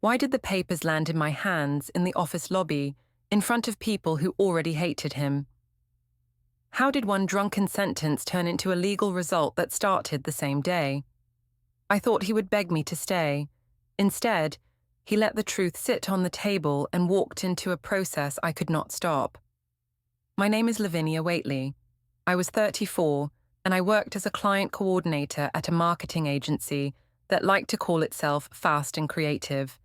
Why did the papers land in my hands in the office lobby, in front of people who already hated him? How did one drunken sentence turn into a legal result that started the same day? I thought he would beg me to stay. Instead, he let the truth sit on the table and walked into a process I could not stop. My name is Lavinia Whateley. I was 34, and I worked as a client coordinator at a marketing agency that liked to call itself fast and creative.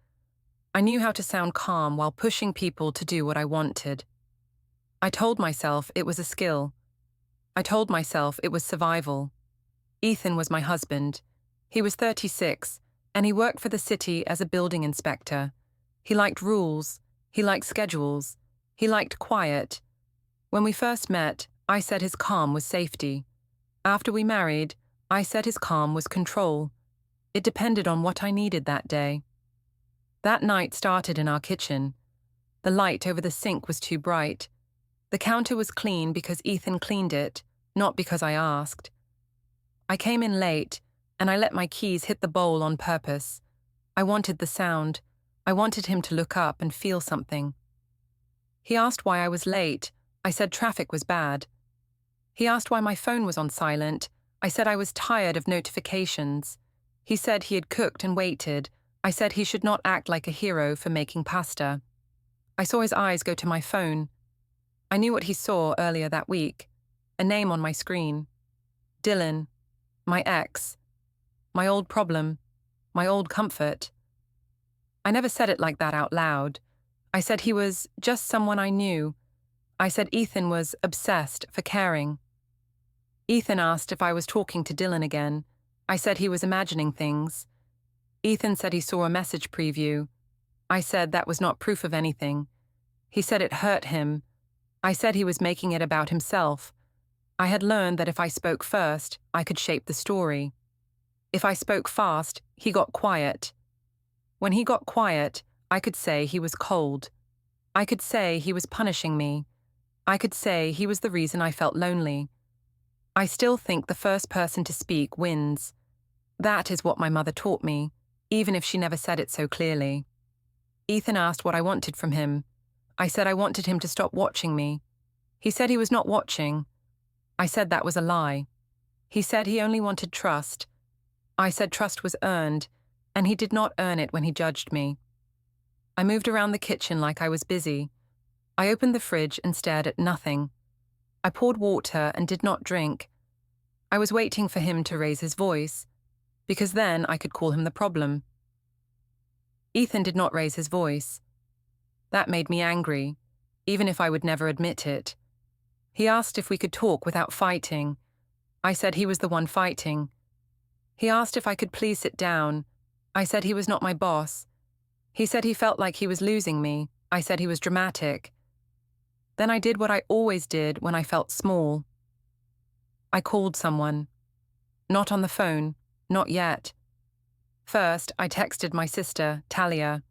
I knew how to sound calm while pushing people to do what I wanted. I told myself it was a skill. I told myself it was survival. Ethan was my husband. He was 36, and he worked for the city as a building inspector. He liked rules. He liked schedules. He liked quiet. When we first met, I said his calm was safety. After we married, I said his calm was control. It depended on what I needed that day. That night started in our kitchen. The light over the sink was too bright. The counter was clean because Ethan cleaned it, not because I asked. I came in late, and I let my keys hit the bowl on purpose. I wanted the sound. I wanted him to look up and feel something. He asked why I was late. I said traffic was bad. He asked why my phone was on silent. I said I was tired of notifications. He said he had cooked and waited. I said he should not act like a hero for making pasta. I saw his eyes go to my phone. I knew what he saw earlier that week. A name on my screen. Dylan. My ex. My old problem. My old comfort. I never said it like that out loud. I said he was just someone I knew. I said Ethan was obsessed for caring. Ethan asked if I was talking to Dylan again. I said he was imagining things. Ethan said he saw a message preview. I said that was not proof of anything. He said it hurt him. I said he was making it about himself. I had learned that if I spoke first, I could shape the story. If I spoke fast, he got quiet. When he got quiet, I could say he was cold. I could say he was punishing me. I could say he was the reason I felt lonely. I still think the first person to speak wins. That is what my mother taught me, even if she never said it so clearly. Ethan asked what I wanted from him. I said I wanted him to stop watching me. He said he was not watching. I said that was a lie. He said he only wanted trust. I said trust was earned, and he did not earn it when he judged me. I moved around the kitchen like I was busy. I opened the fridge and stared at nothing. I poured water and did not drink. I was waiting for him to raise his voice, because then I could call him the problem. Ethan did not raise his voice. That made me angry, even if I would never admit it. He asked if we could talk without fighting. I said he was the one fighting. He asked if I could please sit down. I said he was not my boss. He said he felt like he was losing me. I said he was dramatic. Then I did what I always did when I felt small. I called someone. Not on the phone, not yet. First, I texted my sister, Talia.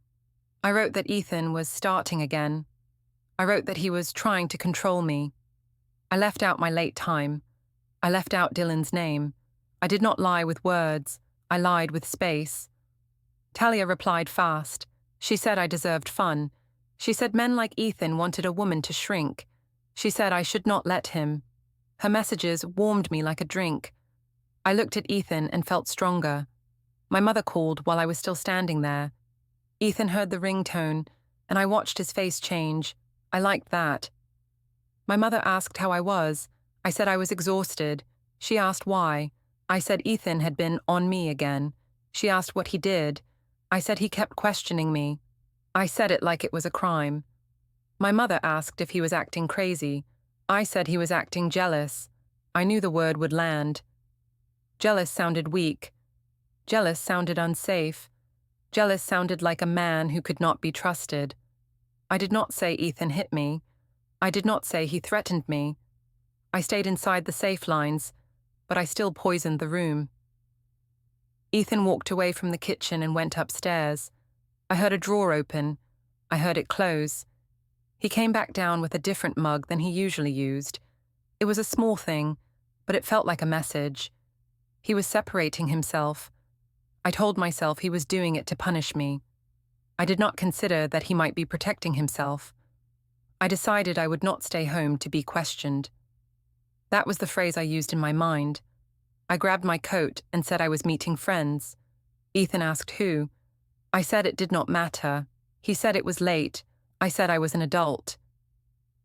I wrote that Ethan was starting again. I wrote that he was trying to control me. I left out my late time. I left out Dylan's name. I did not lie with words. I lied with space. Talia replied fast. She said I deserved fun. She said men like Ethan wanted a woman to shrink. She said I should not let him. Her messages warmed me like a drink. I looked at Ethan and felt stronger. My mother called while I was still standing there. Ethan heard the ringtone, and I watched his face change. I liked that. My mother asked how I was. I said I was exhausted. She asked why. I said Ethan had been on me again. She asked what he did. I said he kept questioning me. I said it like it was a crime. My mother asked if he was acting crazy. I said he was acting jealous. I knew the word would land. Jealous sounded weak. Jealous sounded unsafe. Jealous sounded like a man who could not be trusted. I did not say Ethan hit me. I did not say he threatened me. I stayed inside the safe lines, but I still poisoned the room. Ethan walked away from the kitchen and went upstairs. I heard a drawer open. I heard it close. He came back down with a different mug than he usually used. It was a small thing, but it felt like a message. He was separating himself. I told myself he was doing it to punish me. I did not consider that he might be protecting himself. I decided I would not stay home to be questioned. That was the phrase I used in my mind. I grabbed my coat and said I was meeting friends. Ethan asked who. I said it did not matter. He said it was late. I said I was an adult.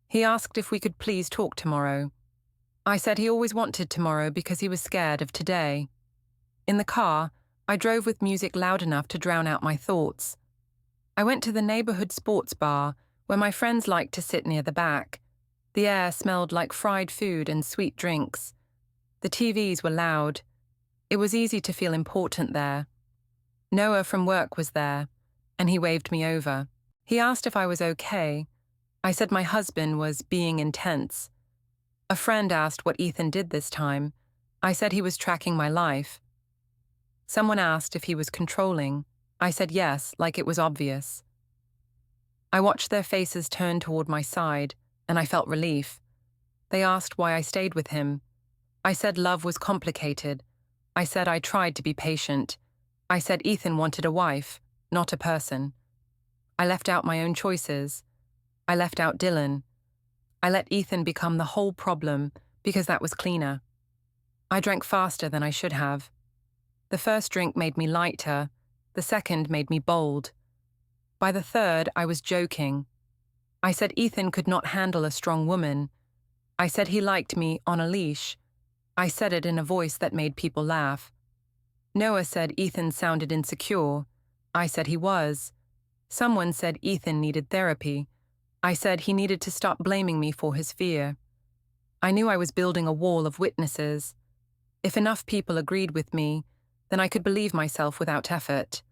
He asked if we could please talk tomorrow. I said he always wanted tomorrow because he was scared of today. In the car, I drove with music loud enough to drown out my thoughts. I went to the neighborhood sports bar, where my friends liked to sit near the back. The air smelled like fried food and sweet drinks. The TVs were loud. It was easy to feel important there. Noah from work was there, and he waved me over. He asked if I was okay. I said my husband was being intense. A friend asked what Ethan did this time. I said he was tracking my life. Someone asked if he was controlling. I said yes, like it was obvious. I watched their faces turn toward my side, and I felt relief. They asked why I stayed with him. I said love was complicated. I said I tried to be patient. I said Ethan wanted a wife, not a person. I left out my own choices. I left out Dylan. I let Ethan become the whole problem because that was cleaner. I drank faster than I should have. The first drink made me lighter. The second made me bold. By the third, I was joking. I said Ethan could not handle a strong woman. I said he liked me on a leash. I said it in a voice that made people laugh. Noah said Ethan sounded insecure. I said he was. Someone said Ethan needed therapy. I said he needed to stop blaming me for his fear. I knew I was building a wall of witnesses. If enough people agreed with me, then I could believe myself without effort.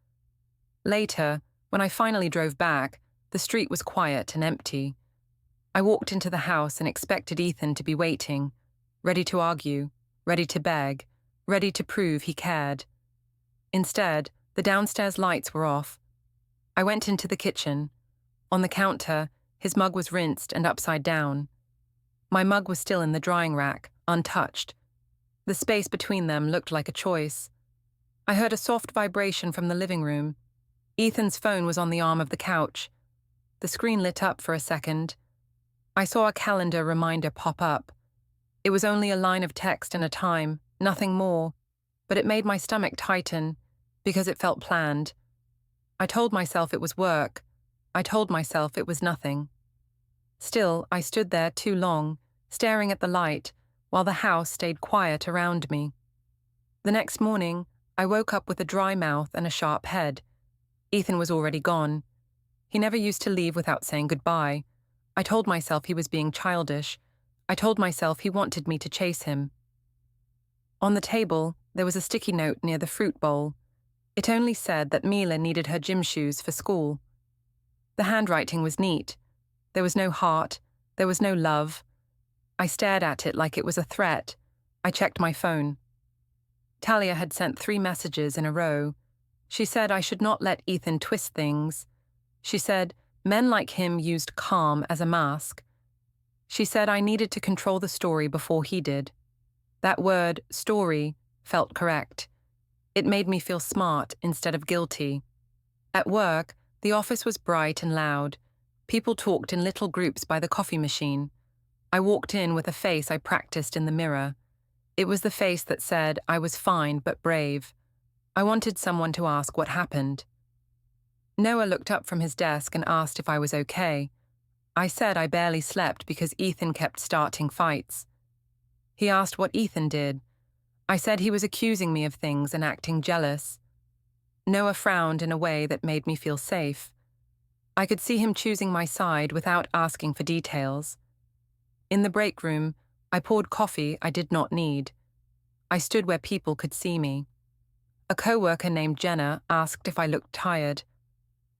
Later, when I finally drove back, the street was quiet and empty. I walked into the house and expected Ethan to be waiting, ready to argue, ready to beg, ready to prove he cared. Instead, the downstairs lights were off. I went into the kitchen. On the counter, his mug was rinsed and upside down. My mug was still in the drying rack, untouched. The space between them looked like a choice. I heard a soft vibration from the living room. Ethan's phone was on the arm of the couch. The screen lit up for a second. I saw a calendar reminder pop up. It was only a line of text and a time, nothing more, but it made my stomach tighten because it felt planned. I told myself it was work. I told myself it was nothing. Still, I stood there too long, staring at the light, while the house stayed quiet around me. The next morning, I woke up with a dry mouth and a sharp head. Ethan was already gone. He never used to leave without saying goodbye. I told myself he was being childish. I told myself he wanted me to chase him. On the table, there was a sticky note near the fruit bowl. It only said that Mila needed her gym shoes for school. The handwriting was neat. There was no heart. There was no love. I stared at it like it was a threat. I checked my phone. Talia had sent 3 messages in a row. She said I should not let Ethan twist things. She said men like him used calm as a mask. She said I needed to control the story before he did. That word, story, felt correct. It made me feel smart instead of guilty. At work, the office was bright and loud. People talked in little groups by the coffee machine. I walked in with a face I practiced in the mirror. It was the face that said I was fine but brave. I wanted someone to ask what happened. Noah looked up from his desk and asked if I was okay. I said I barely slept because Ethan kept starting fights. He asked what Ethan did. I said he was accusing me of things and acting jealous. Noah frowned in a way that made me feel safe. I could see him choosing my side without asking for details. In the break room, I poured coffee I did not need. I stood where people could see me. A coworker named Jenna asked if I looked tired.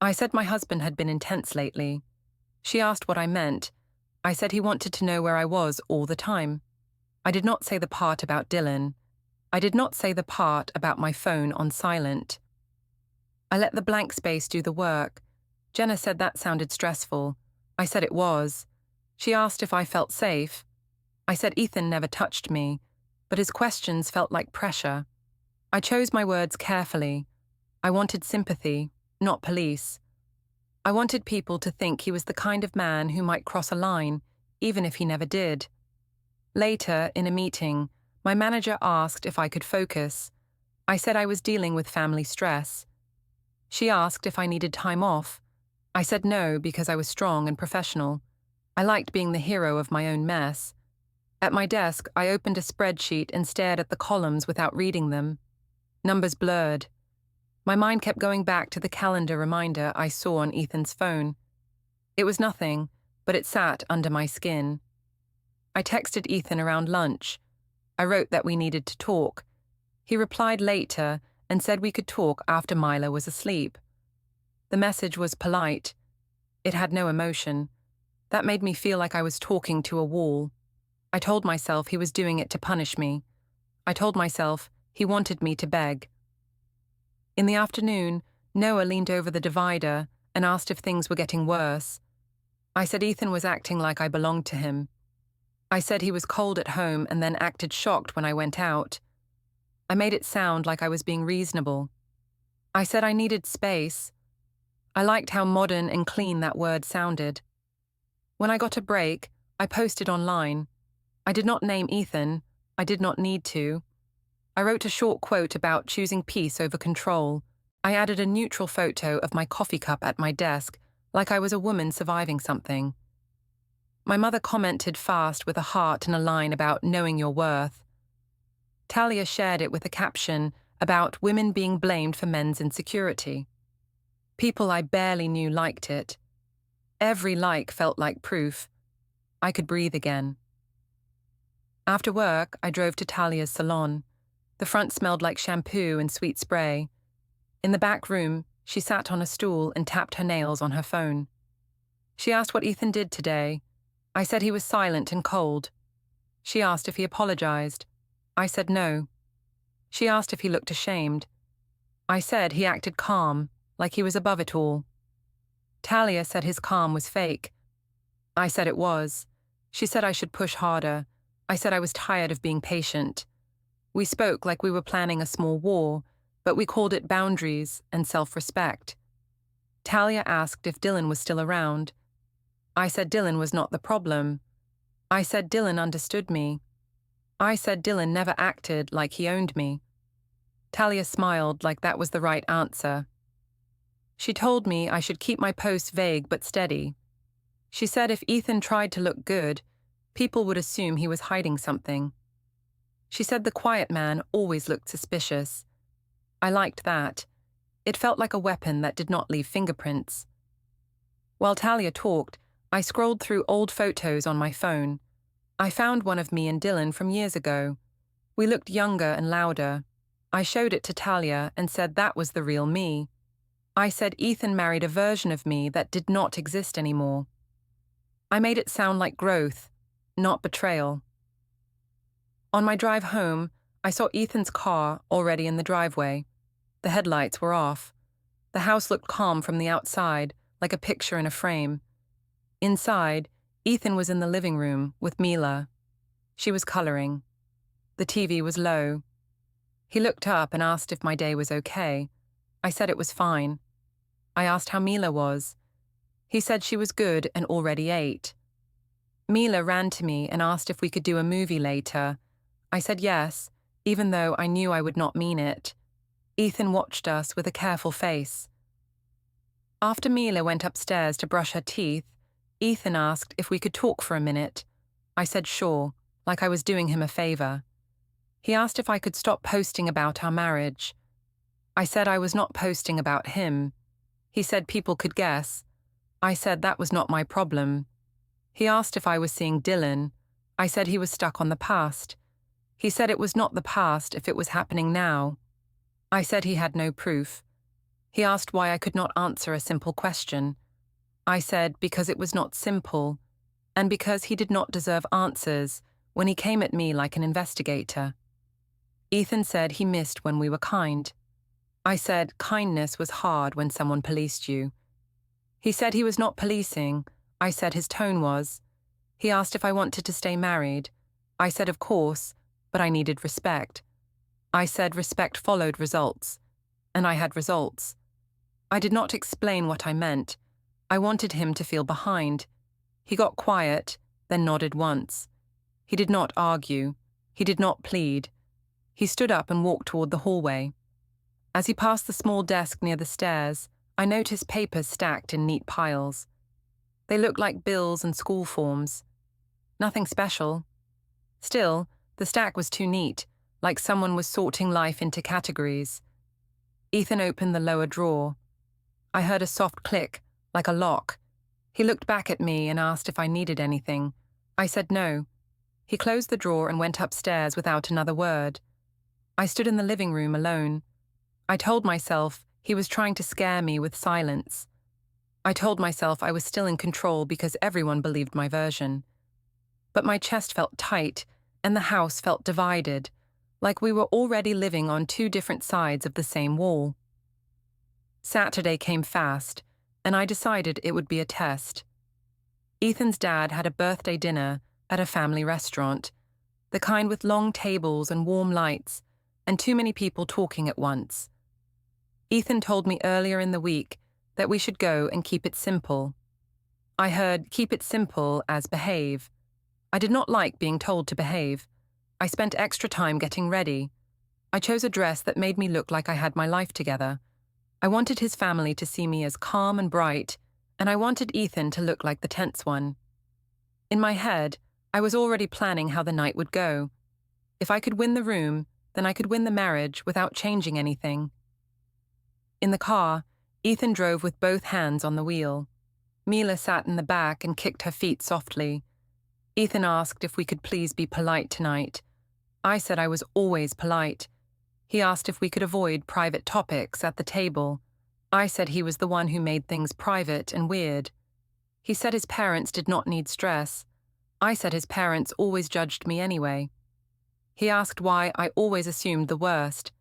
I said my husband had been intense lately. She asked what I meant. I said he wanted to know where I was all the time. I did not say the part about Dylan. I did not say the part about my phone on silent. I let the blank space do the work. Jenna said that sounded stressful. I said it was. She asked if I felt safe. I said Ethan never touched me, but his questions felt like pressure. I chose my words carefully. I wanted sympathy, not police. I wanted people to think he was the kind of man who might cross a line, even if he never did. Later, in a meeting, my manager asked if I could focus. I said I was dealing with family stress. She asked if I needed time off. I said no because I was strong and professional. I liked being the hero of my own mess. At my desk, I opened a spreadsheet and stared at the columns without reading them. Numbers blurred. My mind kept going back to the calendar reminder I saw on Ethan's phone. It was nothing, but it sat under my skin. I texted Ethan around lunch. I wrote that we needed to talk. He replied later and said we could talk after Mila was asleep. The message was polite. It had no emotion. That made me feel like I was talking to a wall. I told myself he was doing it to punish me. I told myself he wanted me to beg. In the afternoon, Noah leaned over the divider and asked if things were getting worse. I said Ethan was acting like I belonged to him. I said he was cold at home and then acted shocked when I went out. I made it sound like I was being reasonable. I said I needed space. I liked how modern and clean that word sounded. When I got a break, I posted online. I did not name Ethan. I did not need to. I wrote a short quote about choosing peace over control. I added a neutral photo of my coffee cup at my desk, like I was a woman surviving something. My mother commented fast with a heart and a line about knowing your worth. Talia shared it with a caption about women being blamed for men's insecurity. People I barely knew liked it. Every like felt like proof. I could breathe again. After work, I drove to Talia's salon. The front smelled like shampoo and sweet spray. In the back room, she sat on a stool and tapped her nails on her phone. She asked what Ethan did today. I said he was silent and cold. She asked if he apologized. I said no. She asked if he looked ashamed. I said he acted calm, like he was above it all. Talia said his calm was fake. I said it was. She said I should push harder. I said I was tired of being patient. We spoke like we were planning a small war, but we called it boundaries and self-respect. Talia asked if Dylan was still around. I said Dylan was not the problem. I said Dylan understood me. I said Dylan never acted like he owned me. Talia smiled like that was the right answer. She told me I should keep my posts vague but steady. She said if Ethan tried to look good, people would assume he was hiding something. She said the quiet man always looked suspicious. I liked that. It felt like a weapon that did not leave fingerprints. While Talia talked, I scrolled through old photos on my phone. I found one of me and Dylan from years ago. We looked younger and louder. I showed it to Talia and said that was the real me. I said Ethan married a version of me that did not exist anymore. I made it sound like growth, not betrayal. On my drive home, I saw Ethan's car already in the driveway. The headlights were off. The house looked calm from the outside, like a picture in a frame. Inside, Ethan was in the living room with Mila. She was coloring. The TV was low. He looked up and asked if my day was okay. I said it was fine. I asked how Mila was. He said she was good and already ate. Mila ran to me and asked if we could do a movie later. I said yes, even though I knew I would not mean it. Ethan watched us with a careful face. After Mila went upstairs to brush her teeth, Ethan asked if we could talk for a minute. I said sure, like I was doing him a favor. He asked if I could stop posting about our marriage. I said I was not posting about him. He said people could guess. I said that was not my problem. He asked if I was seeing Dylan. I said he was stuck on the past. He said it was not the past if it was happening now. I said he had no proof. He asked why I could not answer a simple question. I said because it was not simple, and because he did not deserve answers when he came at me like an investigator. Ethan said he missed when we were kind. I said kindness was hard when someone policed you. He said he was not policing. I said his tone was. He asked if I wanted to stay married. I said of course, but I needed respect. I said respect followed results, and I had results. I did not explain what I meant. I wanted him to feel behind. He got quiet, then nodded once. He did not argue. He did not plead. He stood up and walked toward the hallway. As he passed the small desk near the stairs, I noticed papers stacked in neat piles. They looked like bills and school forms. Nothing special. Still, the stack was too neat, like someone was sorting life into categories. Ethan opened the lower drawer. I heard a soft click, like a lock. He looked back at me and asked if I needed anything. I said no. He closed the drawer and went upstairs without another word. I stood in the living room alone. I told myself he was trying to scare me with silence. I told myself I was still in control because everyone believed my version. But my chest felt tight, and the house felt divided, like we were already living on two different sides of the same wall. Saturday came fast, and I decided it would be a test. Ethan's dad had a birthday dinner at a family restaurant, the kind with long tables and warm lights, and too many people talking at once. Ethan told me earlier in the week that we should go and keep it simple. I heard keep it simple as behave. I did not like being told to behave. I spent extra time getting ready. I chose a dress that made me look like I had my life together. I wanted his family to see me as calm and bright, and I wanted Ethan to look like the tense one. In my head, I was already planning how the night would go. If I could win the room, then I could win the marriage without changing anything. In the car, Ethan drove with both hands on the wheel. Mila sat in the back and kicked her feet softly. Ethan asked if we could please be polite tonight. I said I was always polite. He asked if we could avoid private topics at the table. I said he was the one who made things private and weird. He said his parents did not need stress. I said his parents always judged me anyway. He asked why I always assumed the worst.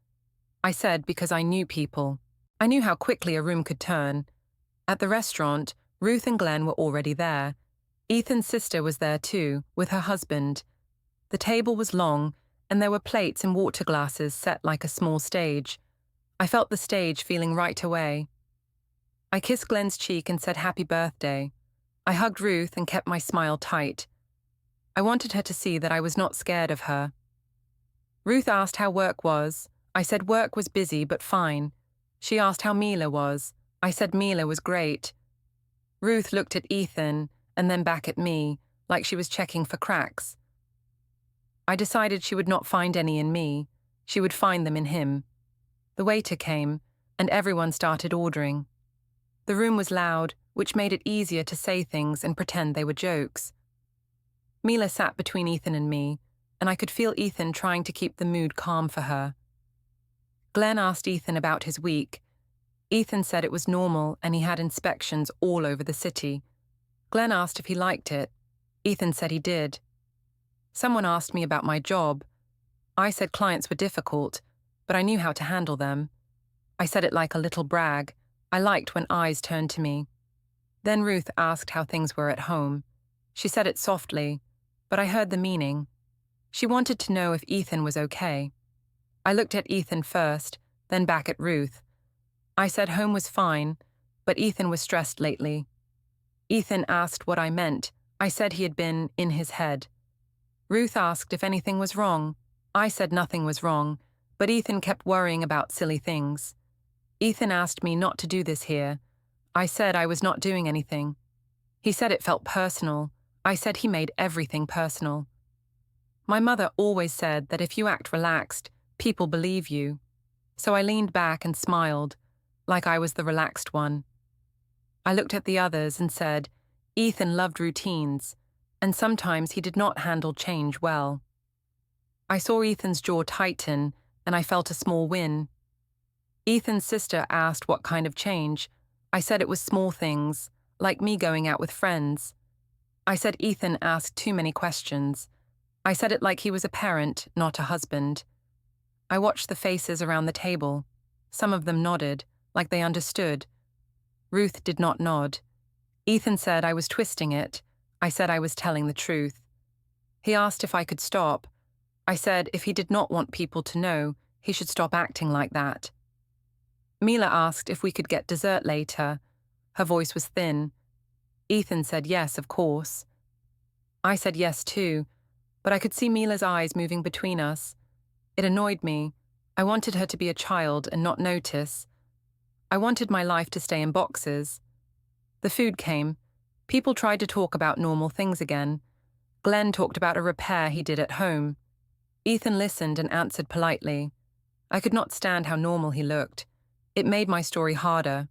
I said because I knew people. I knew how quickly a room could turn. At the restaurant, Ruth and Glenn were already there. Ethan's sister was there too, with her husband. The table was long, and there were plates and water glasses set like a small stage. I felt the stage feeling right away. I kissed Glenn's cheek and said happy birthday. I hugged Ruth and kept my smile tight. I wanted her to see that I was not scared of her. Ruth asked how work was. I said work was busy but fine. She asked how Mila was. I said Mila was great. Ruth looked at Ethan and then back at me, like she was checking for cracks. I decided she would not find any in me. She would find them in him. The waiter came, and everyone started ordering. The room was loud, which made it easier to say things and pretend they were jokes. Mila sat between Ethan and me, and I could feel Ethan trying to keep the mood calm for her. Glenn asked Ethan about his week. Ethan said it was normal and he had inspections all over the city. Glenn asked if he liked it. Ethan said he did. Someone asked me about my job. I said clients were difficult, but I knew how to handle them. I said it like a little brag. I liked when eyes turned to me. Then Ruth asked how things were at home. She said it softly, but I heard the meaning. She wanted to know if Ethan was okay. I looked at Ethan first, then back at Ruth. I said home was fine, but Ethan was stressed lately. Ethan asked what I meant. I said he had been in his head. Ruth asked if anything was wrong. I said nothing was wrong, but Ethan kept worrying about silly things. Ethan asked me not to do this here. I said I was not doing anything. He said it felt personal. I said he made everything personal. My mother always said that if you act relaxed, people believe you. So I leaned back and smiled, like I was the relaxed one. I looked at the others and said, Ethan loved routines, and sometimes he did not handle change well. I saw Ethan's jaw tighten, and I felt a small win. Ethan's sister asked what kind of change. I said it was small things, like me going out with friends. I said Ethan asked too many questions. I said it like he was a parent, not a husband. I watched the faces around the table. Some of them nodded, like they understood. Ruth did not nod. Ethan said I was twisting it. I said I was telling the truth. He asked if I could stop. I said if he did not want people to know, he should stop acting like that. Mila asked if we could get dessert later. Her voice was thin. Ethan said yes, of course. I said yes too, but I could see Mila's eyes moving between us. It annoyed me. I wanted her to be a child and not notice. I wanted my life to stay in boxes. The food came. People tried to talk about normal things again. Glenn talked about a repair he did at home. Ethan listened and answered politely. I could not stand how normal he looked. It made my story harder.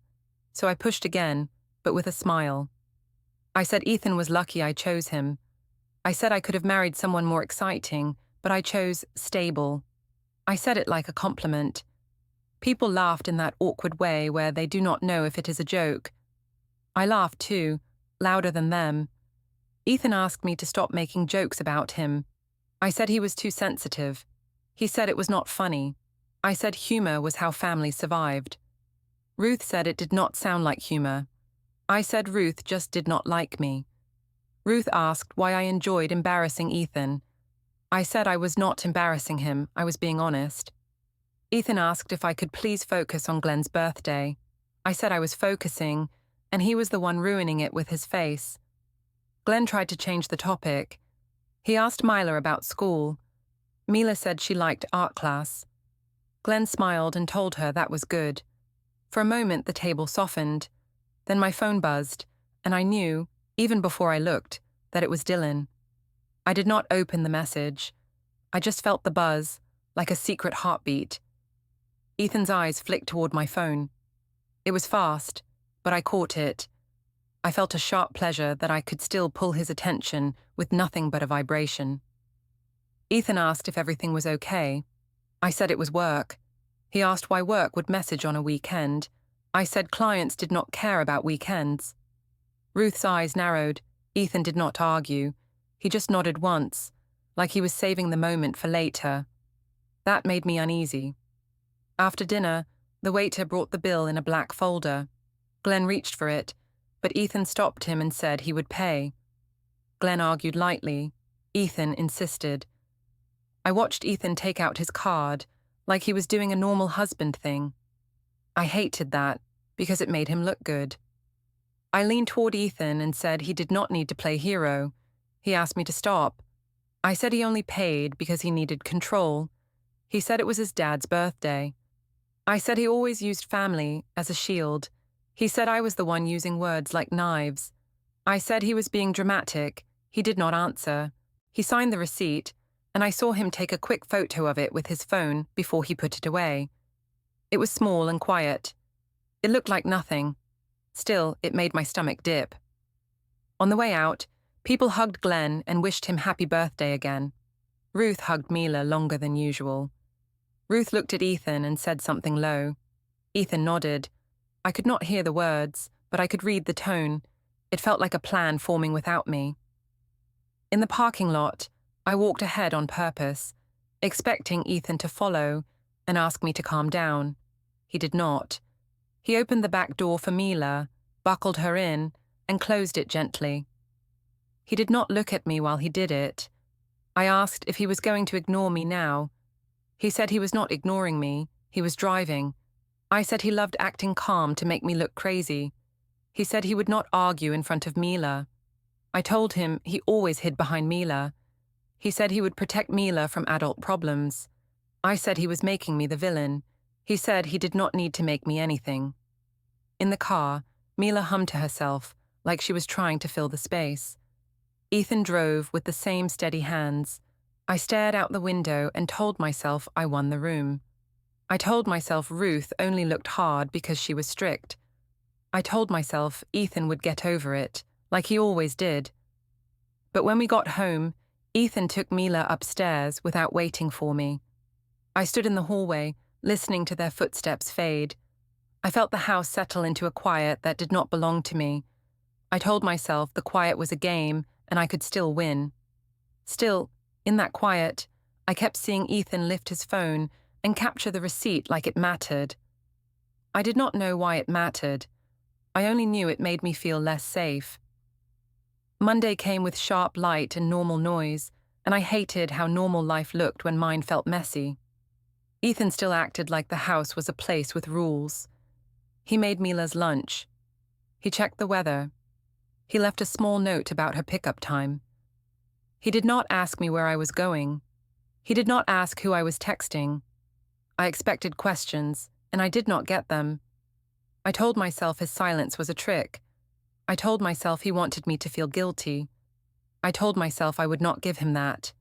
So I pushed again, but with a smile. I said Ethan was lucky I chose him. I said I could have married someone more exciting, but I chose stable. I said it like a compliment. People laughed in that awkward way where they do not know if it is a joke. I laughed too, louder than them. Ethan asked me to stop making jokes about him. I said he was too sensitive. He said it was not funny. I said humor was how families survived. Ruth said it did not sound like humor. I said Ruth just did not like me. Ruth asked why I enjoyed embarrassing Ethan. I said I was not embarrassing him, I was being honest. Ethan asked if I could please focus on Glenn's birthday. I said I was focusing, and he was the one ruining it with his face. Glenn tried to change the topic. He asked Mila about school. Mila said she liked art class. Glenn smiled and told her that was good. For a moment the table softened. Then my phone buzzed, and I knew, even before I looked, that it was Dylan. I did not open the message. I just felt the buzz, like a secret heartbeat. Ethan's eyes flicked toward my phone. It was fast, but I caught it. I felt a sharp pleasure that I could still pull his attention with nothing but a vibration. Ethan asked if everything was okay. I said it was work. He asked why work would message on a weekend. I said clients did not care about weekends. Ruth's eyes narrowed. Ethan did not argue. He just nodded once, like he was saving the moment for later. That made me uneasy. After dinner, the waiter brought the bill in a black folder. Glenn reached for it, but Ethan stopped him and said he would pay. Glenn argued lightly. Ethan insisted. I watched Ethan take out his card, like he was doing a normal husband thing. I hated that, because it made him look good. I leaned toward Ethan and said he did not need to play hero. He asked me to stop. I said he only paid because he needed control. He said it was his dad's birthday. I said he always used family as a shield. He said I was the one using words like knives. I said he was being dramatic. He did not answer. He signed the receipt, and I saw him take a quick photo of it with his phone before he put it away. It was small and quiet. It looked like nothing. Still, it made my stomach dip. On the way out, people hugged Glenn and wished him happy birthday again. Ruth hugged Mila longer than usual. Ruth looked at Ethan and said something low. Ethan nodded. I could not hear the words, but I could read the tone. It felt like a plan forming without me. In the parking lot, I walked ahead on purpose, expecting Ethan to follow and ask me to calm down. He did not. He opened the back door for Mila, buckled her in, and closed it gently. He did not look at me while he did it. I asked if he was going to ignore me now. He said he was not ignoring me, he was driving. I said he loved acting calm to make me look crazy. He said he would not argue in front of Mila. I told him he always hid behind Mila. He said he would protect Mila from adult problems. I said he was making me the villain. He said he did not need to make me anything. In the car, Mila hummed to herself, like she was trying to fill the space. Ethan drove with the same steady hands. I stared out the window and told myself I won the room. I told myself Ruth only looked hard because she was strict. I told myself Ethan would get over it, like he always did. But when we got home, Ethan took Mila upstairs without waiting for me. I stood in the hallway, listening to their footsteps fade. I felt the house settle into a quiet that did not belong to me. I told myself the quiet was a game and I could still win. Still, in that quiet, I kept seeing Ethan lift his phone and capture the receipt like it mattered. I did not know why it mattered. I only knew it made me feel less safe. Monday came with sharp light and normal noise, and I hated how normal life looked when mine felt messy. Ethan still acted like the house was a place with rules. He made Mila's lunch. He checked the weather. He left a small note about her pickup time. He did not ask me where I was going. He did not ask who I was texting. I expected questions, and I did not get them. I told myself his silence was a trick. I told myself he wanted me to feel guilty. I told myself I would not give him that.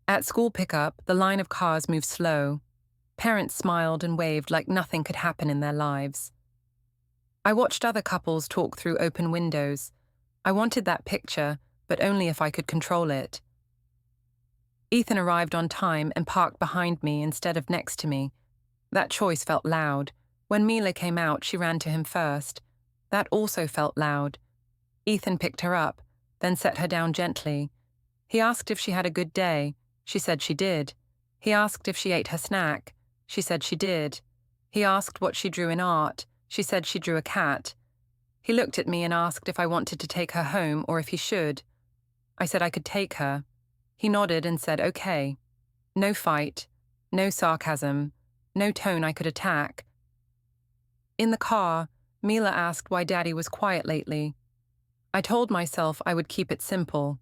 At school pickup, the line of cars moved slow. Parents smiled and waved like nothing could happen in their lives. I watched other couples talk through open windows. I wanted that picture, but only if I could control it. Ethan arrived on time and parked behind me instead of next to me. That choice felt loud. When Mila came out, she ran to him first. That also felt loud. Ethan picked her up, then set her down gently. He asked if she had a good day. She said she did. He asked if she ate her snack. She said she did. He asked what she drew in art. She said she drew a cat. He looked at me and asked if I wanted to take her home or if he should. I said I could take her. He nodded and said okay. No fight, no sarcasm, no tone I could attack. In the car, Mila asked why Daddy was quiet lately. I told myself I would keep it simple.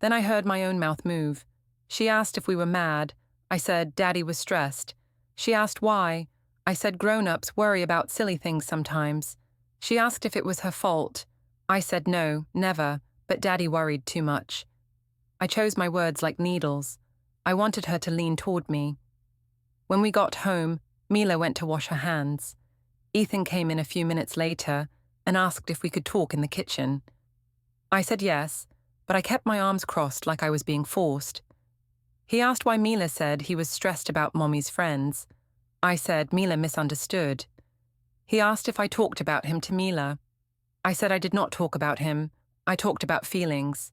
Then I heard my own mouth move. She asked if we were mad. I said Daddy was stressed. She asked why. I said grown-ups worry about silly things sometimes. She asked if it was her fault. I said no, never, but Daddy worried too much. I chose my words like needles. I wanted her to lean toward me. When we got home, Mila went to wash her hands. Ethan came in a few minutes later and asked if we could talk in the kitchen. I said yes, but I kept my arms crossed like I was being forced. He asked why Mila said he was stressed about Mommy's friends. I said Mila misunderstood. He asked if I talked about him to Mila. I said I did not talk about him. I talked about feelings.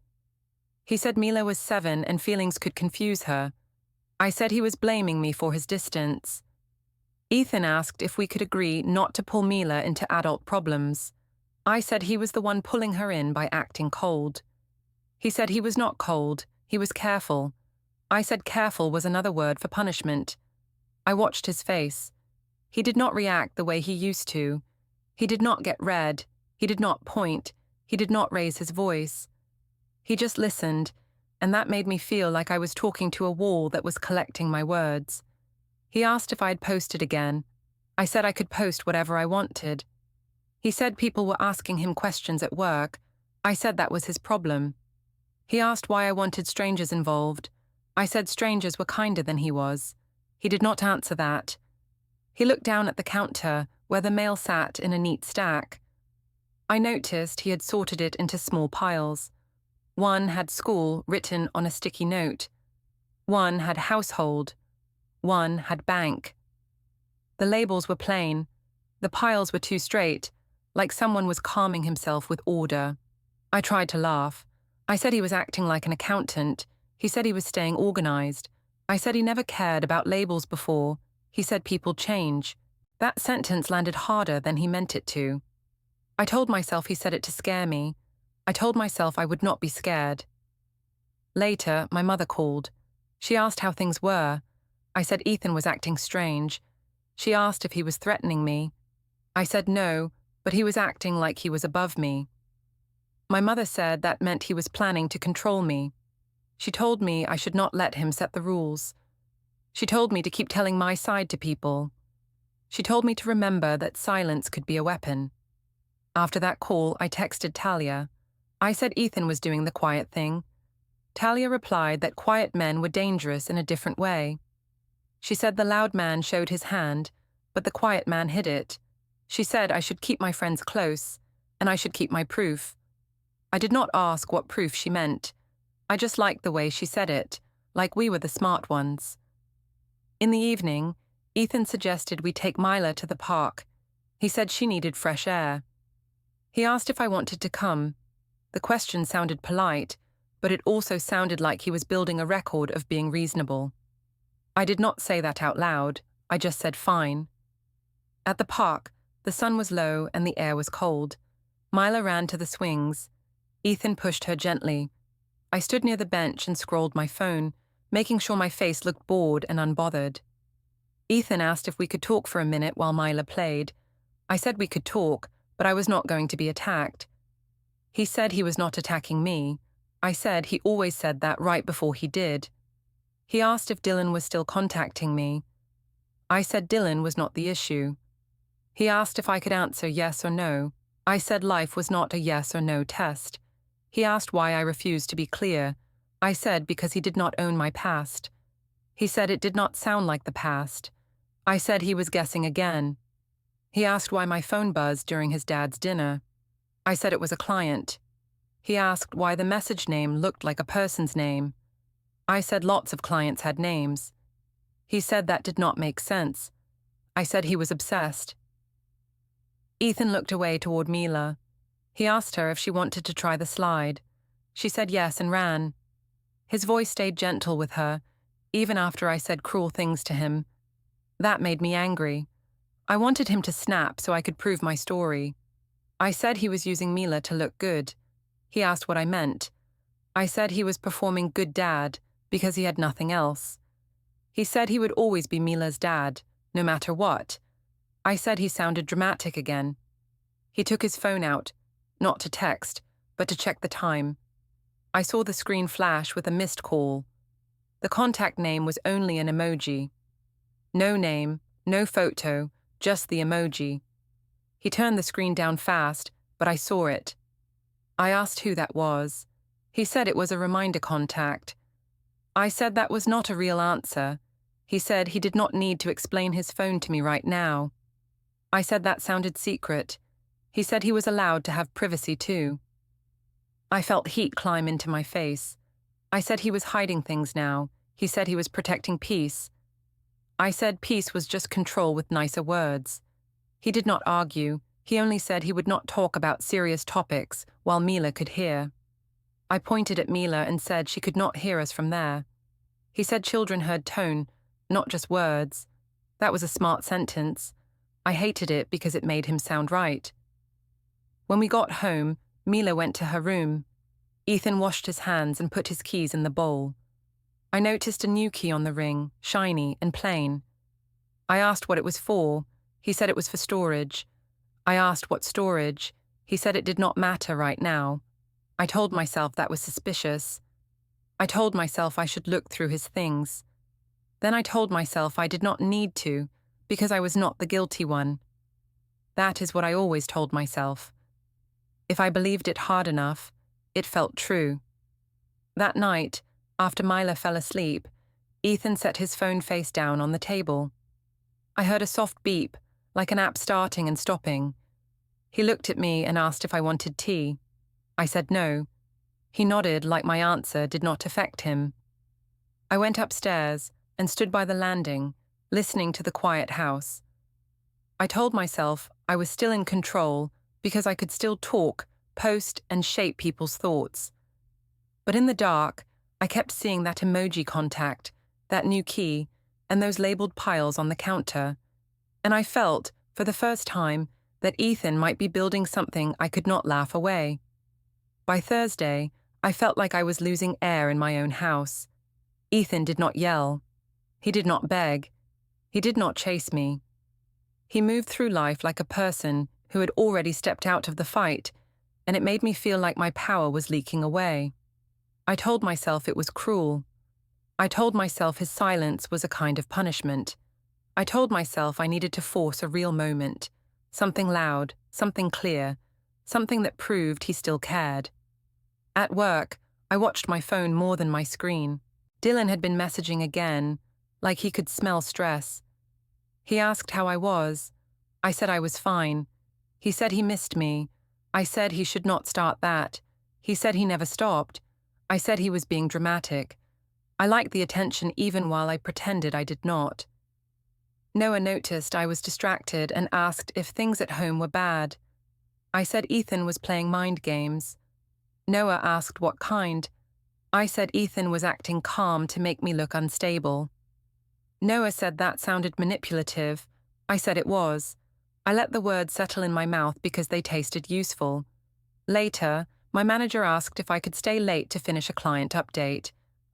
He said Mila was 7 and feelings could confuse her. I said he was blaming me for his distance. Ethan asked if we could agree not to pull Mila into adult problems. I said he was the one pulling her in by acting cold. He said he was not cold, he was careful. I said careful was another word for punishment. I watched his face. He did not react the way he used to. He did not get red. He did not point. He did not raise his voice. He just listened, and that made me feel like I was talking to a wall that was collecting my words. He asked if I had posted again. I said I could post whatever I wanted. He said people were asking him questions at work. I said that was his problem. He asked why I wanted strangers involved. I said strangers were kinder than he was. He did not answer that. He looked down at the counter, where the mail sat in a neat stack. I noticed he had sorted it into small piles. One had school written on a sticky note. One had household. One had bank. The labels were plain. The piles were too straight, like someone was calming himself with order. I tried to laugh. I said he was acting like an accountant. He said he was staying organized. I said he never cared about labels before. He said people change. That sentence landed harder than he meant it to. I told myself he said it to scare me. I told myself I would not be scared. Later, my mother called. She asked how things were. I said Ethan was acting strange. She asked if he was threatening me. I said no, but he was acting like he was above me. My mother said that meant he was planning to control me. She told me I should not let him set the rules. She told me to keep telling my side to people. She told me to remember that silence could be a weapon. After that call, I texted Talia. I said Ethan was doing the quiet thing. Talia replied that quiet men were dangerous in a different way. She said the loud man showed his hand, but the quiet man hid it. She said I should keep my friends close, and I should keep my proof. I did not ask what proof she meant. I just liked the way she said it, like we were the smart ones. In the evening, Ethan suggested we take Mila to the park. He said she needed fresh air. He asked if I wanted to come. The question sounded polite, but it also sounded like he was building a record of being reasonable. I did not say that out loud. I just said fine. At the park, the sun was low and the air was cold. Mila ran to the swings. Ethan pushed her gently. I stood near the bench and scrolled my phone, making sure my face looked bored and unbothered. Ethan asked if we could talk for a minute while Mila played. I said we could talk, but I was not going to be attacked. He said he was not attacking me. I said he always said that right before he did. He asked if Dylan was still contacting me. I said Dylan was not the issue. He asked if I could answer yes or no. I said life was not a yes or no test. He asked why I refused to be clear. I said because he did not own my past. He said it did not sound like the past. I said he was guessing again. He asked why my phone buzzed during his dad's dinner. I said it was a client. He asked why the message name looked like a person's name. I said lots of clients had names. He said that did not make sense. I said he was obsessed. Ethan looked away toward Mila. He asked her if she wanted to try the slide. She said yes and ran. His voice stayed gentle with her, even after I said cruel things to him. That made me angry. I wanted him to snap so I could prove my story. I said he was using Mila to look good. He asked what I meant. I said he was performing good dad because he had nothing else. He said he would always be Mila's dad, no matter what. I said he sounded dramatic again. He took his phone out, not to text, but to check the time. I saw the screen flash with a missed call. The contact name was only an emoji. No name, no photo, just the emoji. He turned the screen down fast, but I saw it. I asked who that was. He said it was a reminder contact. I said that was not a real answer. He said he did not need to explain his phone to me right now. I said that sounded secret. He said he was allowed to have privacy too. I felt heat climb into my face. I said he was hiding things now. He said he was protecting peace. I said peace was just control with nicer words. He did not argue. He only said he would not talk about serious topics while Mila could hear. I pointed at Mila and said she could not hear us from there. He said children heard tone, not just words. That was a smart sentence. I hated it because it made him sound right. When we got home, Mila went to her room. Ethan washed his hands and put his keys in the bowl. I noticed a new key on the ring, shiny and plain. I asked what it was for. He said it was for storage. I asked what storage. He said it did not matter right now. I told myself that was suspicious. I told myself I should look through his things. Then I told myself I did not need to, because I was not the guilty one. That is what I always told myself. If I believed it hard enough, it felt true. That night, after Mila fell asleep, Ethan set his phone face down on the table. I heard a soft beep, like an app starting and stopping. He looked at me and asked if I wanted tea. I said no. He nodded like my answer did not affect him. I went upstairs and stood by the landing, listening to the quiet house. I told myself I was still in control because I could still talk, post, and shape people's thoughts. But in the dark, I kept seeing that emoji contact, that new key, and those labeled piles on the counter. And I felt, for the first time, that Ethan might be building something I could not laugh away. By Thursday, I felt like I was losing air in my own house. Ethan did not yell. He did not beg. He did not chase me. He moved through life like a person who had already stepped out of the fight, and it made me feel like my power was leaking away. I told myself it was cruel. I told myself his silence was a kind of punishment. I told myself I needed to force a real moment, something loud, something clear, something that proved he still cared. At work, I watched my phone more than my screen. Dylan had been messaging again, like he could smell stress. He asked how I was. I said I was fine. He said he missed me. I said he should not start that. He said he never stopped. I said he was being dramatic. I liked the attention even while I pretended I did not. Noah noticed I was distracted and asked if things at home were bad. I said Ethan was playing mind games. Noah asked what kind. I said Ethan was acting calm to make me look unstable. Noah said that sounded manipulative. I said it was. I let the words settle in my mouth because they tasted useful. Later, my manager asked if I could stay late to finish a client update.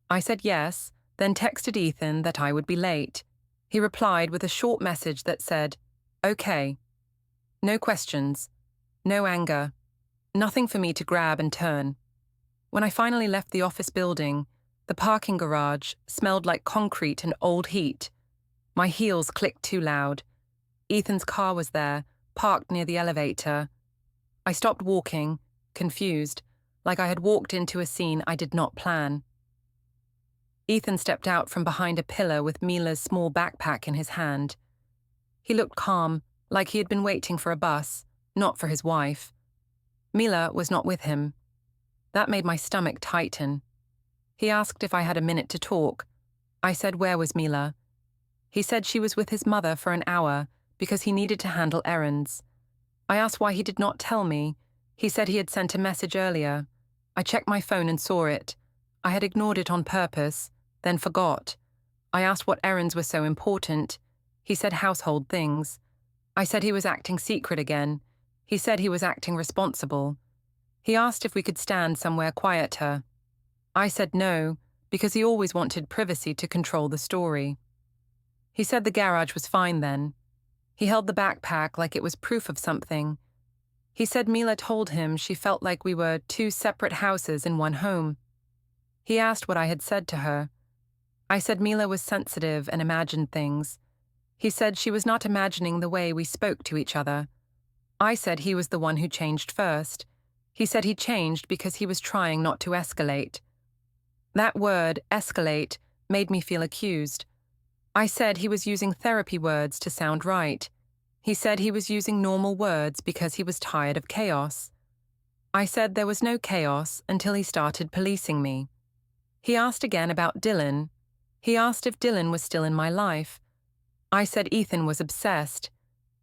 I said yes, then texted Ethan that I would be late. He replied with a short message that said, "Okay." No questions. No anger. Nothing for me to grab and turn. When I finally left the office building, the parking garage smelled like concrete and old heat. My heels clicked too loud. Ethan's car was there, parked near the elevator. I stopped walking, confused, like I had walked into a scene I did not plan. Ethan stepped out from behind a pillar with Mila's small backpack in his hand. He looked calm, like he had been waiting for a bus, not for his wife. Mila was not with him. That made my stomach tighten. He asked if I had a minute to talk. I said where was Mila. He said she was with his mother for an hour because he needed to handle errands. I asked why he did not tell me. He said he had sent a message earlier. I checked my phone and saw it. I had ignored it on purpose, then forgot. I asked what errands were so important. He said household things. I said he was acting secret again. He said he was acting responsible. He asked if we could stand somewhere quieter. I said no, because he always wanted privacy to control the story. He said the garage was fine then. He held the backpack like it was proof of something. He said Mila told him she felt like we were two separate houses in one home. He asked what I had said to her. I said Mila was sensitive and imagined things. He said she was not imagining the way we spoke to each other. I said he was the one who changed first. He said he changed because he was trying not to escalate. That word, escalate, made me feel accused. I said he was using therapy words to sound right. He said he was using normal words because he was tired of chaos. I said there was no chaos until he started policing me. He asked again about Dylan. He asked if Dylan was still in my life. I said Ethan was obsessed.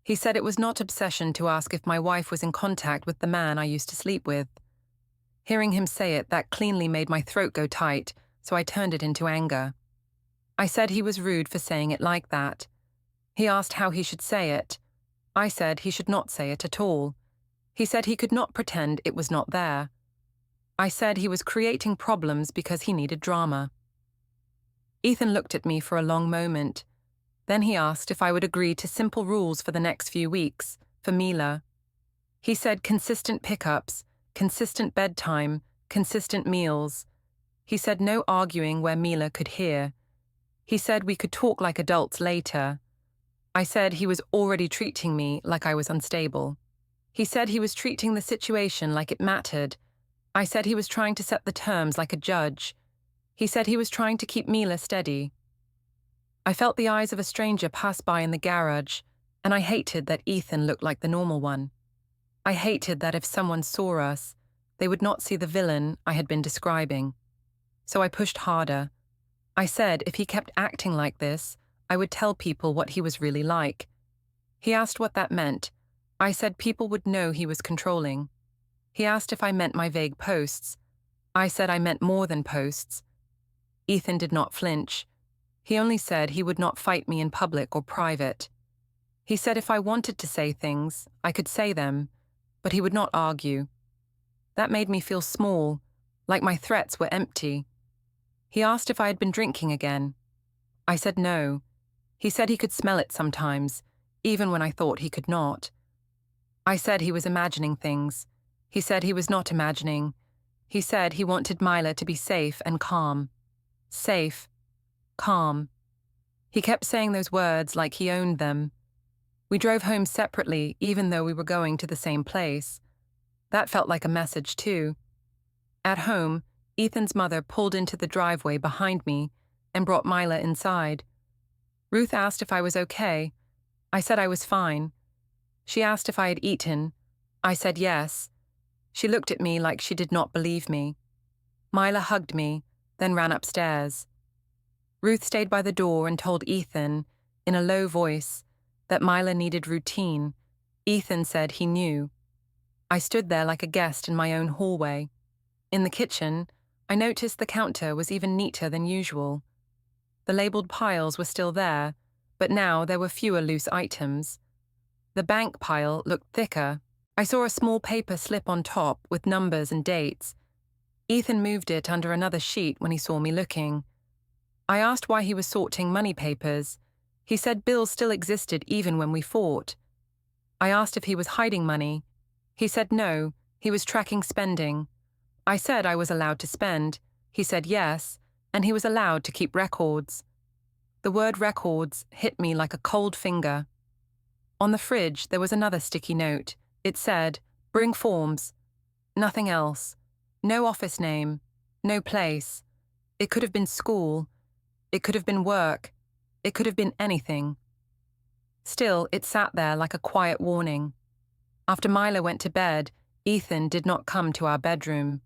He said it was not obsession to ask if my wife was in contact with the man I used to sleep with. Hearing him say it, that cleanly made my throat go tight, so I turned it into anger. I said he was rude for saying it like that. He asked how he should say it. I said he should not say it at all. He said he could not pretend it was not there. I said he was creating problems because he needed drama. Ethan looked at me for a long moment. Then he asked if I would agree to simple rules for the next few weeks, for Mila. He said consistent pickups, consistent bedtime, consistent meals. He said no arguing where Mila could hear. He said we could talk like adults later. I said he was already treating me like I was unstable. He said he was treating the situation like it mattered. I said he was trying to set the terms like a judge. He said he was trying to keep Mila steady. I felt the eyes of a stranger pass by in the garage, and I hated that Ethan looked like the normal one. I hated that if someone saw us, they would not see the villain I had been describing. So I pushed harder. I said if he kept acting like this, I would tell people what he was really like. He asked what that meant. I said people would know he was controlling. He asked if I meant my vague posts. I said I meant more than posts. Ethan did not flinch. He only said he would not fight me in public or private. He said if I wanted to say things, I could say them, but he would not argue. That made me feel small, like my threats were empty. He asked if I had been drinking again. I said no. He said he could smell it sometimes, even when I thought he could not. I said he was imagining things. He said he was not imagining. He said he wanted Mila to be safe and calm. Safe. Calm. He kept saying those words like he owned them. We drove home separately, even though we were going to the same place. That felt like a message, too. At home, Ethan's mother pulled into the driveway behind me and brought Mila inside. Ruth asked if I was okay. I said I was fine. She asked if I had eaten. I said yes. She looked at me like she did not believe me. Mila hugged me, then ran upstairs. Ruth stayed by the door and told Ethan, in a low voice, that Mila needed routine. Ethan said he knew. I stood there like a guest in my own hallway. In the kitchen, I noticed the counter was even neater than usual. The labeled piles were still there, but now there were fewer loose items. The bank pile looked thicker. I saw a small paper slip on top with numbers and dates. Ethan moved it under another sheet when he saw me looking. I asked why he was sorting money papers. He said bills still existed even when we fought. I asked if he was hiding money. He said no, He was tracking spending. I said I was allowed to spend. He said yes, and he was allowed to keep records. The word records hit me like a cold finger. On the fridge, there was another sticky note. It said, "Bring forms." Nothing else. No office name. No place. It could have been school. It could have been work. It could have been anything. Still, it sat there like a quiet warning. After Mila went to bed, Ethan did not come to our bedroom.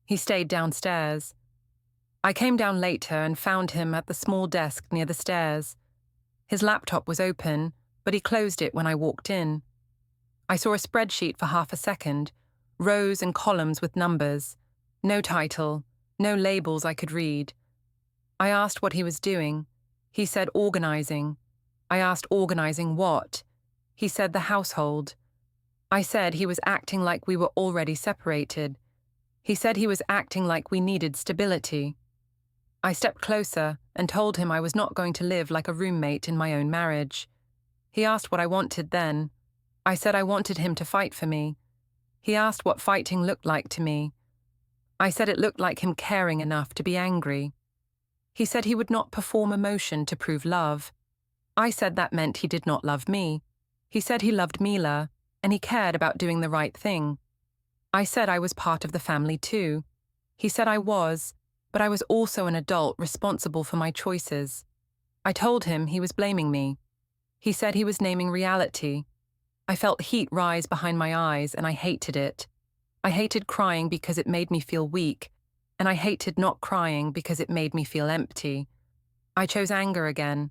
He stayed downstairs. I came down later and found him at the small desk near the stairs. His laptop was open, but he closed it when I walked in. I saw a spreadsheet for half a second, rows and columns with numbers. No title, no labels I could read. I asked what he was doing. He said organizing. I asked organizing what? He said the household. I said he was acting like we were already separated. He said he was acting like we needed stability. I stepped closer and told him I was not going to live like a roommate in my own marriage. He asked what I wanted then. I said I wanted him to fight for me. He asked what fighting looked like to me. I said it looked like him caring enough to be angry. He said he would not perform emotion to prove love. I said that meant he did not love me. He said he loved Mila, and he cared about doing the right thing. I said I was part of the family too. He said I was, but I was also an adult responsible for my choices. I told him he was blaming me. He said he was naming reality. I felt heat rise behind my eyes, and I hated it. I hated crying because it made me feel weak, and I hated not crying because it made me feel empty. I chose anger again.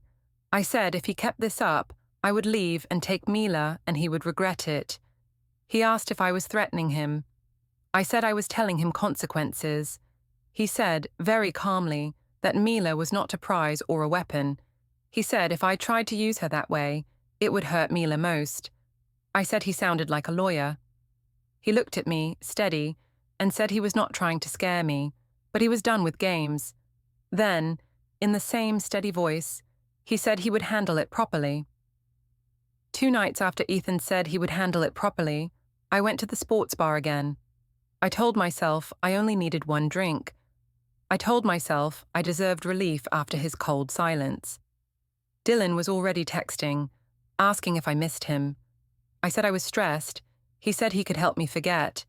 I said if he kept this up, I would leave and take Mila, and he would regret it. He asked if I was threatening him. I said I was telling him consequences. He said, very calmly, that Mila was not a prize or a weapon. He said if I tried to use her that way, it would hurt Mila most. I said he sounded like a lawyer. He looked at me, steady, and said he was not trying to scare me, but he was done with games. Then, in the same steady voice, he said he would handle it properly. 2 nights after Ethan said he would handle it properly, I went to the sports bar again. I told myself I only needed 1 drink. I told myself I deserved relief after his cold silence. Dylan was already texting, asking if I missed him. I said I was stressed. He said he could help me forget.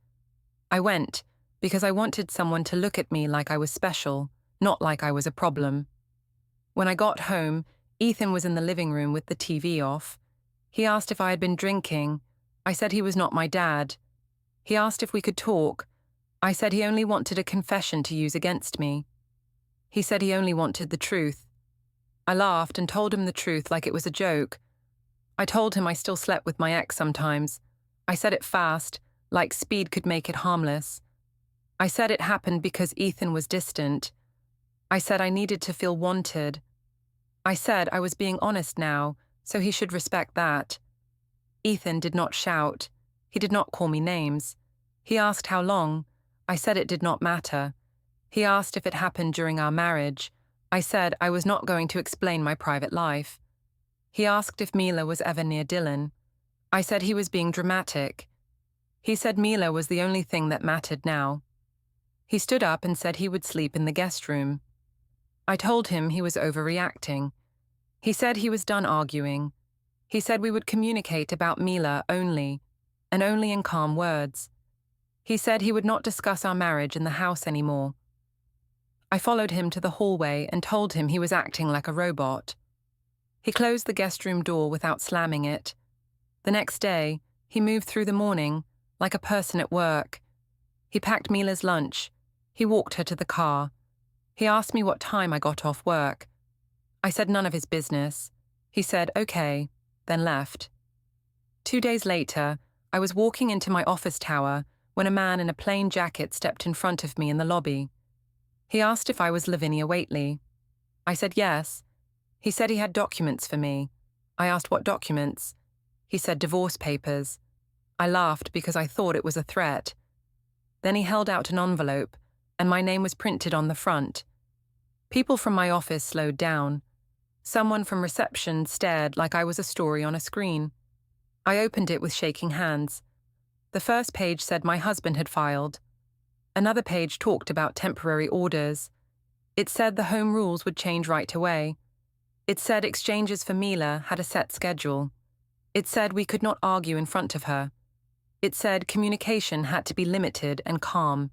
I went because I wanted someone to look at me like I was special, not like I was a problem. When I got home, Ethan was in the living room with the TV off. He asked if I had been drinking. I said he was not my dad. He asked if we could talk. I said he only wanted a confession to use against me. He said he only wanted the truth. I laughed and told him the truth like it was a joke. I told him I still slept with my ex sometimes. I said it fast, like speed could make it harmless. I said it happened because Ethan was distant. I said I needed to feel wanted. I said I was being honest now, so he should respect that. Ethan did not shout. He did not call me names. He asked how long. I said it did not matter. He asked if it happened during our marriage. I said I was not going to explain my private life. He asked if Mila was ever near Dylan. I said he was being dramatic. He said Mila was the only thing that mattered now. He stood up and said he would sleep in the guest room. I told him he was overreacting. He said he was done arguing. He said we would communicate about Mila only, and only in calm words. He said he would not discuss our marriage in the house anymore. I followed him to the hallway and told him he was acting like a robot. He closed the guest room door without slamming it. The next day, he moved through the morning, like a person at work. He packed Mila's lunch. He walked her to the car. He asked me what time I got off work. I said none of his business. He said, okay, then left. 2 days later, I was walking into my office tower when a man in a plain jacket stepped in front of me in the lobby. He asked if I was Lavinia Whateley. I said yes. He said he had documents for me. I asked what documents. He said divorce papers. I laughed because I thought it was a threat. Then he held out an envelope, and my name was printed on the front. People from my office slowed down. Someone from reception stared like I was a story on a screen. I opened it with shaking hands. The first page said my husband had filed. Another page talked about temporary orders. It said the home rules would change right away. It said exchanges for Mila had a set schedule. It said we could not argue in front of her. It said communication had to be limited and calm.